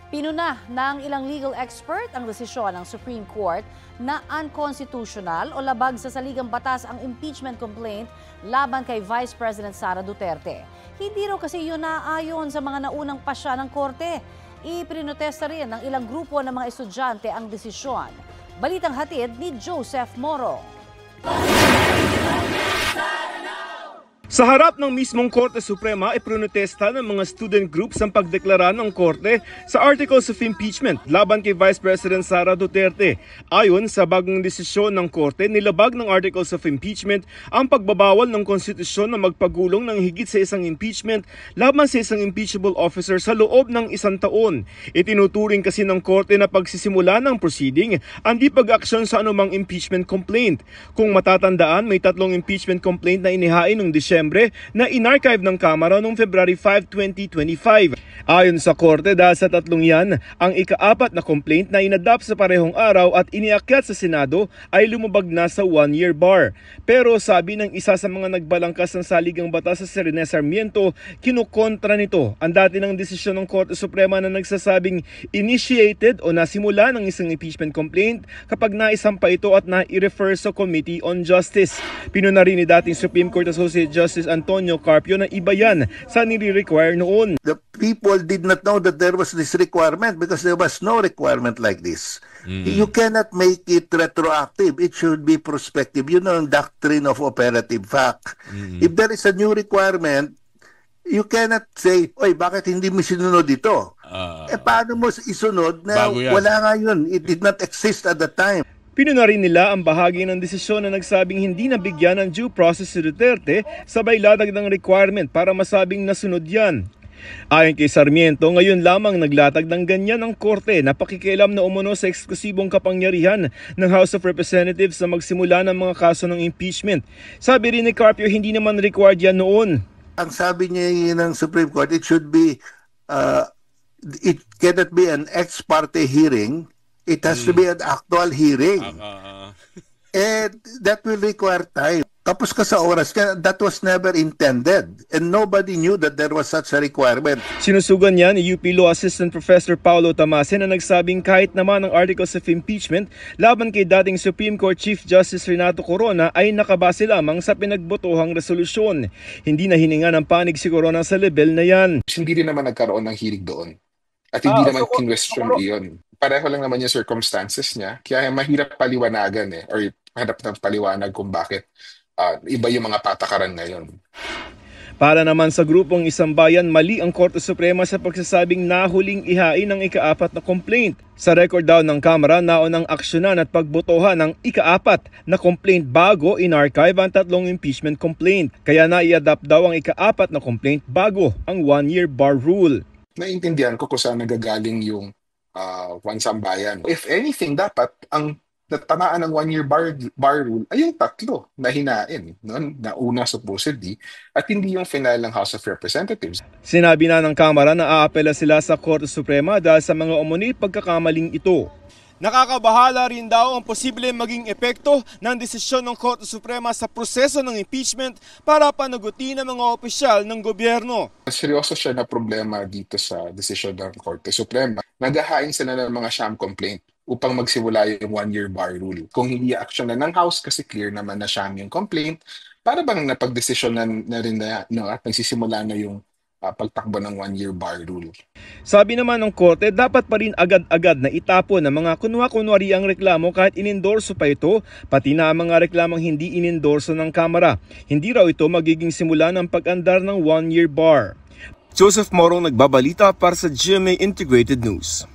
Pinuna ng ilang legal expert ang desisyon ng Supreme Court na unconstitutional o labag sa saligang batas ang impeachment complaint laban kay Vice President Sara Duterte. Hindi raw kasi yun naayon sa mga naunang pasya ng korte. Iprinotesta rin ng ilang grupo ng mga estudyante ang desisyon. Balitang hatid ni Joseph Moro. Sa harap ng mismong Korte Suprema, iprinotesta ng mga student groups ang pagdeklara ng Korte sa Articles of Impeachment laban kay Vice President Sara Duterte. Ayon sa bagong desisyon ng Korte, nilabag ng Articles of Impeachment ang pagbabawal ng konstitusyon na magpagulong ng higit sa isang impeachment laban sa isang impeachable officer sa loob ng 1 taon. Itinuturing kasi ng Korte na pagsisimula ng proceeding ang di pag-aksyon sa anumang impeachment complaint. Kung matatandaan, may 3 impeachment complaint na inihain noong Disyembre na inarchive ng Kamara noong February 5, 2025. Ayon sa Korte, dahil sa 3 yan, ang ika-4 na complaint na inadapt sa parehong araw at iniakyat sa Senado ay lumabag na sa 1-year bar. Pero sabi ng isa sa mga nagbalangkas ng saligang batas sa Rene Sarmiento, kinukontra nito ang dati ng desisyon ng Korte Suprema na nagsasabing initiated o nasimula ng isang impeachment complaint kapag naisampa ito at na-i-refer sa Committee on Justice. Pinuna rin ni dating Supreme Court Associate Justice Antonio Carpio na iba yan sa nire-require noon. The people did not know that there was this requirement because there was no requirement like this. You cannot make it retroactive. It should be prospective. You know, doctrine of operative fact. If there is a new requirement, you cannot say, oy, bakit hindi mo sinunod ito? Paano mo isunod na wala nga yun? It did not exist at the time. Pinuna rin nila ang bahagi ng desisyon na nagsabing hindi nabigyan ng due process si Duterte sabay latag ng requirement para masabing nasunod yan. Ayon kay Sarmiento, ngayon lamang naglatag ng ganyan ang korte na pakikialam na umano sa eksklusibong kapangyarihan ng House of Representatives na magsimula ng mga kaso ng impeachment. Sabi rin ni Carpio, hindi naman required yan noon. Ang sabi niya ng Supreme Court, it should be, it cannot be an ex parte hearing. It has to be an actual hearing. And that will require time. Tapos ka sa oras, that was never intended. And nobody knew that there was such a requirement. Sinusugan niya ni UP Law Assistant Professor Paulo Tamase na nagsabing kahit naman ang Articles of Impeachment laban kay dating Supreme Court Chief Justice Renato Corona ay nakabase lamang sa pinagbotohang resolusyon. Hindi na hininga ng panig si Corona sa level na yan. Hindi rin naman nagkaroon ng hearing doon. At hindi naman kinwestiyon iyon. Pareho lang naman yung circumstances niya. Kaya mahirap paliwanagan or hanap ng paliwanag kung bakit iba yung mga patakaran ngayon. Para naman sa grupong Isang Bayan, mali ang Korte Suprema sa pagsasabing nahuling ihain ang ika-4 na complaint. Sa record daw ng Kamara, naunang aksyonan at pagbotohan ng ika-4 na complaint bago in-archive ang 3 impeachment complaint. Kaya na-i-adapt daw ang ika-4 na complaint bago ang 1-year bar rule. Naiintindihan ko kung saan nagagaling yung Isang Bayan. If anything, dapat ang natamaan ng 1-year bar rule ay yung 3 na hinain, na una supposedly, at hindi yung final ng House of Representatives. Sinabi na ng Kamara na aapela sila sa Korte Suprema dahil sa mga umano'y pagkakamaling ito. Nakakabahala rin daw ang posibleng maging epekto ng desisyon ng Korte Suprema sa proseso ng impeachment para panagutin ang mga opisyal ng gobyerno. Seryoso siya na problema dito sa desisyon ng Korte Suprema. Naghahain sila ng mga sham complaint upang magsimula yung 1-year bar rule. Kung hindi action na ng House kasi clear naman na sham yung complaint, para bang napagdesisyon na rin na at nagsisimula na yung pagtakbo ng 1-year bar rule. Sabi naman ng Korte, dapat pa rin agad-agad na itapon ng mga kunwa-kunwari ang reklamo kahit inendorso pa ito, pati na ang mga reklamang hindi inendorso ng Kamara. Hindi raw ito magiging simula ng pag-andar ng 1-year bar. Joseph Morong nagbabalita para sa GMA Integrated News.